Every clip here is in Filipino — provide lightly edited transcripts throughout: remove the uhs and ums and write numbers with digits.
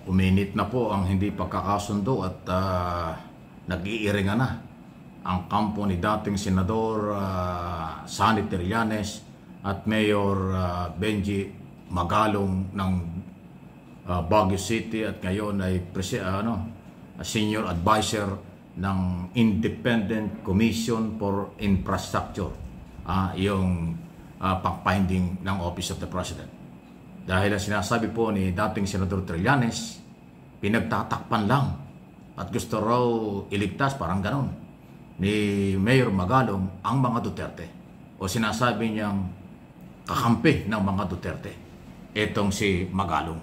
Uminit na po ang hindi pagkakasundo at nag-iiringan na ang kampo ni dating Senador Sonny Trillanes at Mayor Benji Magalong ng Baguio City at ngayon ay Senior Advisor ng Independent Commission for Infrastructure, yung pang-finding ng Office of the President. Dahil ang sinasabi po ni dating Senador Trillanes, pinagtatakpan lang at gusto raw iligtas, parang ganon, ni Mayor Magalong ang mga Duterte. O sinasabi niyang kakampi ng mga Duterte itong si Magalong.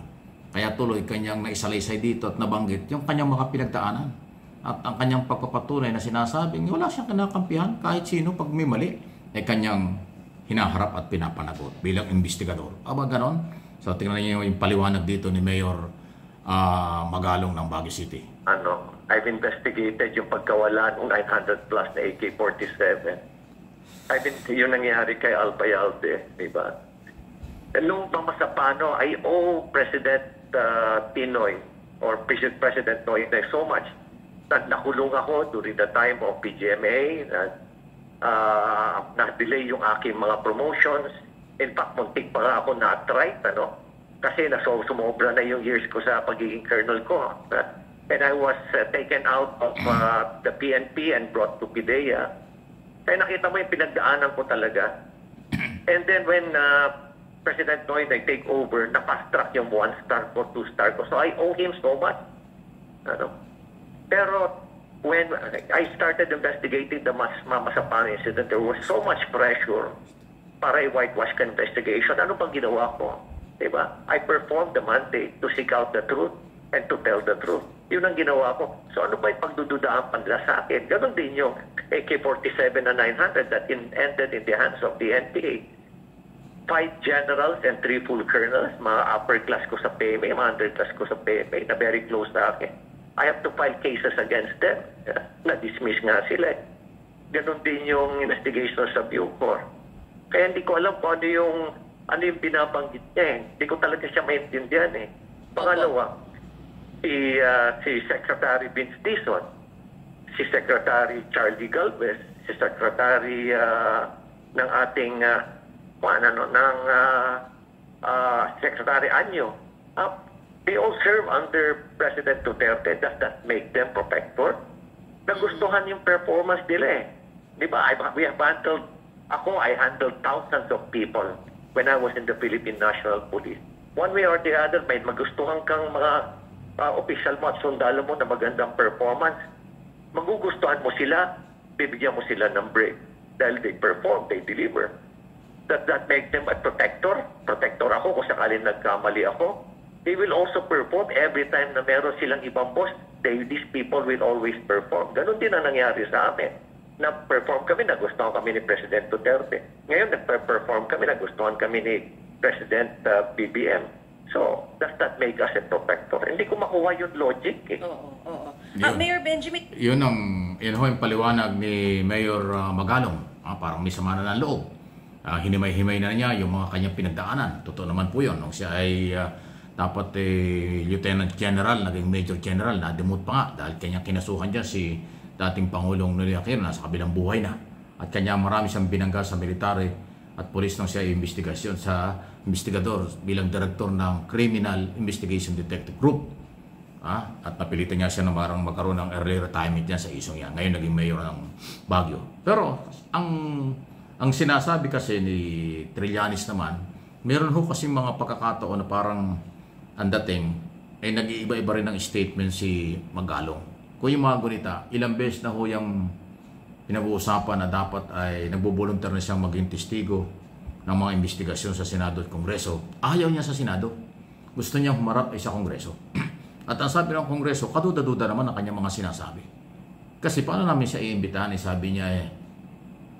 Kaya tuloy kanyang naisalaysay dito at nabanggit yung kanyang mga pinagdaanan at ang kanyang pagpapatunay na sinasabing wala siyang kinakampihan kahit sino pag may mali ay kanyang hinaharap at pinapanagot bilang investigador. Aba ganon? So tingnan niyo yung paliwanag dito ni Mayor Magalong ng Baguio City. I've investigated yung pagkawala ng 900 plus na AK-47. Yung nangyari kay Albayalde, di ba? Nung pamasapano, I owe President Tinoy or President Noynoy so much na nakulong ako during the time of PGMA, na-delay yung aking mga promotions. In fact, muntik pa nga ako na-try, kasi sumobra na yung years ko sa pagiging colonel ko. And I was taken out of the PNP and brought to PIDEA. Kaya nakita mo yung pinagdaanan ko talaga. And then when President Noynoy take over, na-fast-track yung 1-star ko, 2-star ko. So I owe him so much. Pero when I started investigating the Mamasapano incident, there was so much pressure para i-whitewash ka investigation. Ano bang ginawa ko? Diba? I performed the mandate to seek out the truth and to tell the truth. Yun ang ginawa ko. So ano ba yung pagdududaan pa nila sa akin? Ganon din yung AK-47 na 900 that ended in the hands of the NPA. 5 generals and 3 full colonels, mga upper class ko sa PMA, mga under class ko sa PMA, na very close sa akin. I have to file cases against them. Na-dismiss nga sila. Ganon din yung investigation sa Bucor. Kaya hindi ko alam kung ano yung binabanggit niya. Hindi ko talaga siya maintindihan . Pangalawa, si Secretary Vince Dizon, si Secretary Charlie Galvez, si Secretary ng ating Secretary Anyo, they all serve under President Duterte. Does that make them protector? Nagustuhan yung performance nila . Di ba? I handled thousands of people when I was in the Philippine National Police. One way or the other, may magustuhan kang mga official mo at sundalo mo na magandang performance. Magugustuhan mo sila, bibigyan mo sila ng break. Dahil they perform, they deliver. Does that make them a protector? Protector ako kung sakaling nagkamali ako. They will also perform every time na meron silang ibang boss. These people will always perform. Ganon din ang nangyari sa amin. Na-perform kami, nagustuhan kami ni President Duterte. Ngayon, nag-perform kami, nagustuhan kami ni President BBM. So, does that make us a protector? Hindi ko makuha yung logic . Oo. Mayor Benjamin. Yun yung paliwanag ni Mayor Magalong. Parang may sama na ng loob. Hinimay-himay na niya yung mga kanyang pinagdaanan. Totoo naman po yun. Nung siya ay dapat Lieutenant General, naging Major General, na-demote pa nga dahil kanyang kinasuhan dyan si dating Pangulong Noli Aquino, nasa kabilang buhay na. At kanya marami siyang binangga sa military at polis nang siya investigasyon sa investigador bilang director ng Criminal Investigation Detective Group. At napilitan niya siya na marang magkaroon ng early retirement niya sa isong yan. Ngayon naging mayor ng Baguio. Pero ang sinasabi kasi ni Trillanes naman, meron ho kasi mga pagkakataon na parang ang dating ay nag-iiba-iba rin ng statement si Magalong. Kung yung mga gunita, ilang beses na ho yung pinag-uusapan na dapat ay nagbo-volunteer na siyang maging testigo ng mga investigasyon sa Senado at Kongreso. Ayaw niya sa Senado. Gusto niya humarap ay sa Kongreso. At ang sabi ng Kongreso, kaduda-duda naman ang kanyang mga sinasabi. Kasi paano namin siya iimbitahan? Sabi niya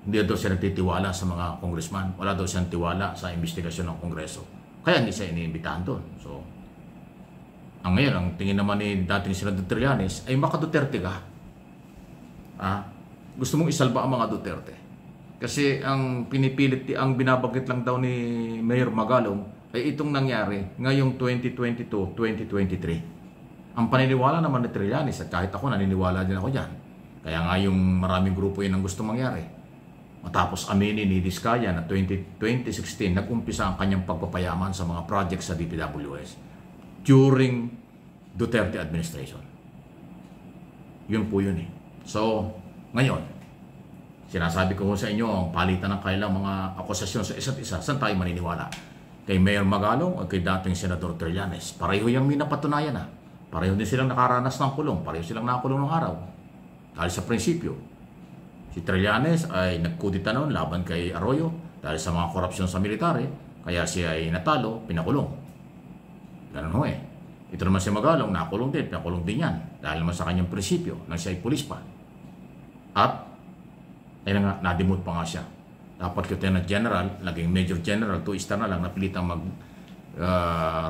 hindi daw siya nagtitiwala sa mga congressman. Wala daw siyang tiwala sa investigasyon ng Kongreso. Kaya hindi siya iniimbitahan doon. So, ngayon, ang tingin naman ni dating Senador Trillanes ay maka-Duterte ka. Gusto mong isalba ang mga Duterte. Kasi ang pinipilit, ang binabanggit lang daw ni Mayor Magalong ay itong nangyari ngayong 2022-2023. Ang paniniwala naman ni Trillanes, at kahit ako naniniwala din ako dyan, kaya nga yung maraming grupo yun ang gusto mangyari. Matapos aminin ni Diskaya na 2016 nag-umpisa ang kanyang pagpapayaman sa mga projects sa DPWS during Duterte administration. Yun po yun eh. So, ngayon, sinasabi ko sa inyo ang palitan ng kailang mga akusasyon sa isa't isa. Saan tayo maniniwala? Kay Mayor Magalong o kay dating Senador Trillanes? Pareho yung minapatunayan na. Pareho din silang nakaranas ng kulong. Pareho silang nakakulong ng araw. Dahil sa prinsipyo. Si Trillanes ay nagkudita noon laban kay Arroyo dahil sa mga korupsyon sa military. Kaya siya ay natalo, pinakulong. Ganun ho eh. Ito naman si Magalong, nakulong din. Pinakulong din yan. Dahil naman sa kanyang prinsipyo nang siya ay pulis pa. At ay nga, nadimot pa nga siya. Dapat Lieutenant General, naging Major General, 2-star na lang, napilitang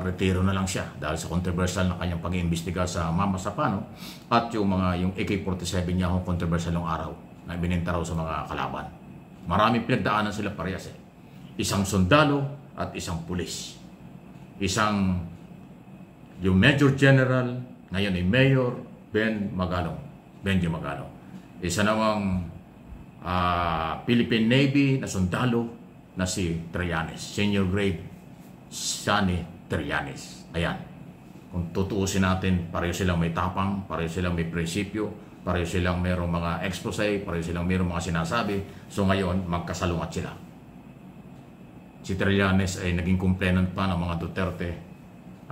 retiro na lang siya dahil sa controversial na kanyang pag-iimbestiga sa Mama Sapano at yung AK-47 niya kung controversial ng araw na ibininta raw sa mga kalaban. Maraming pinagdaanan sila parehas eh. Isang sundalo at isang pulis. Yung Major General, ngayon ay Mayor Benji Magalong. Isa namang Philippine Navy na sundalo na si Trillanes, senior grade Sonny Trillanes. Ayan. Kung tutuusin natin, pareho silang may tapang, pareho silang may prinsipyo, pareho silang mayroong mga expose, pareho silang mayroong mga sinasabi. So ngayon, magkasalungat sila. Si Trillanes ay naging complainant pa ng mga Duterte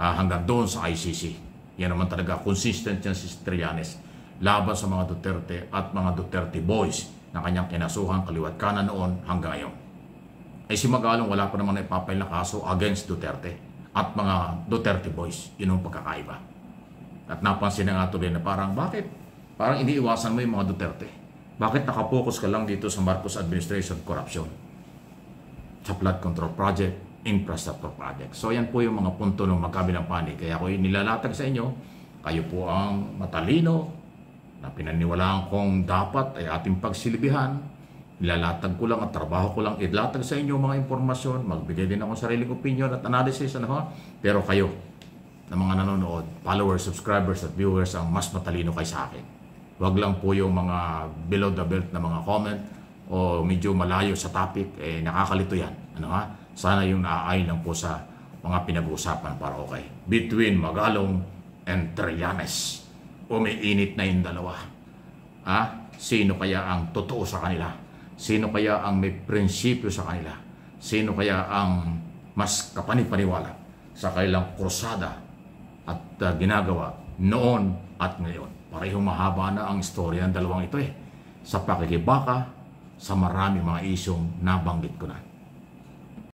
hanggang doon sa ICC. Yan naman talaga, consistent yan si Trillanes laban sa mga Duterte at mga Duterte boys na kanyang kinasuhan kaliwat kanan noon hanggang ngayon. Ay si Magalong wala pa naman ipapail na kaso against Duterte at mga Duterte boys. Yun ang pagkakaiba. At napansin na nga tuloy na parang bakit? Parang iniiwasan mo yung mga Duterte. Bakit nakapokus ka lang dito sa Marcos administration corruption? Sa flood control project, infrastructure project. So yan po yung mga punto ng magkabilang panig. Kaya ako nilalatag sa inyo, kayo po ang matalino na pinaniwalaan kong dapat ay ating pagsilbihan. Nilalatag ko lang at trabaho ko lang ilatag sa inyo mga impormasyon, magbigay din ako sariling opinion at analysis, pero kayo na mga nanonood, followers, subscribers at viewers ang mas matalino kay sa akin. Huwag lang po yung mga below the belt na mga comment o medyo malayo sa topic, nakakalito yan. Sana yung naaayon lang po sa mga pinag-uusapan para okay. Between Magalong and Trillanes. Umiinit na yung dalawa. Sino kaya ang totoo sa kanila? Sino kaya ang may prinsipyo sa kanila? Sino kaya ang mas kapanipaniwala sa kailang krusada at ginagawa noon at ngayon? Parehong mahaba na ang istorya ng dalawang ito sa pakikibaka sa maraming mga isyong nabanggit ko na.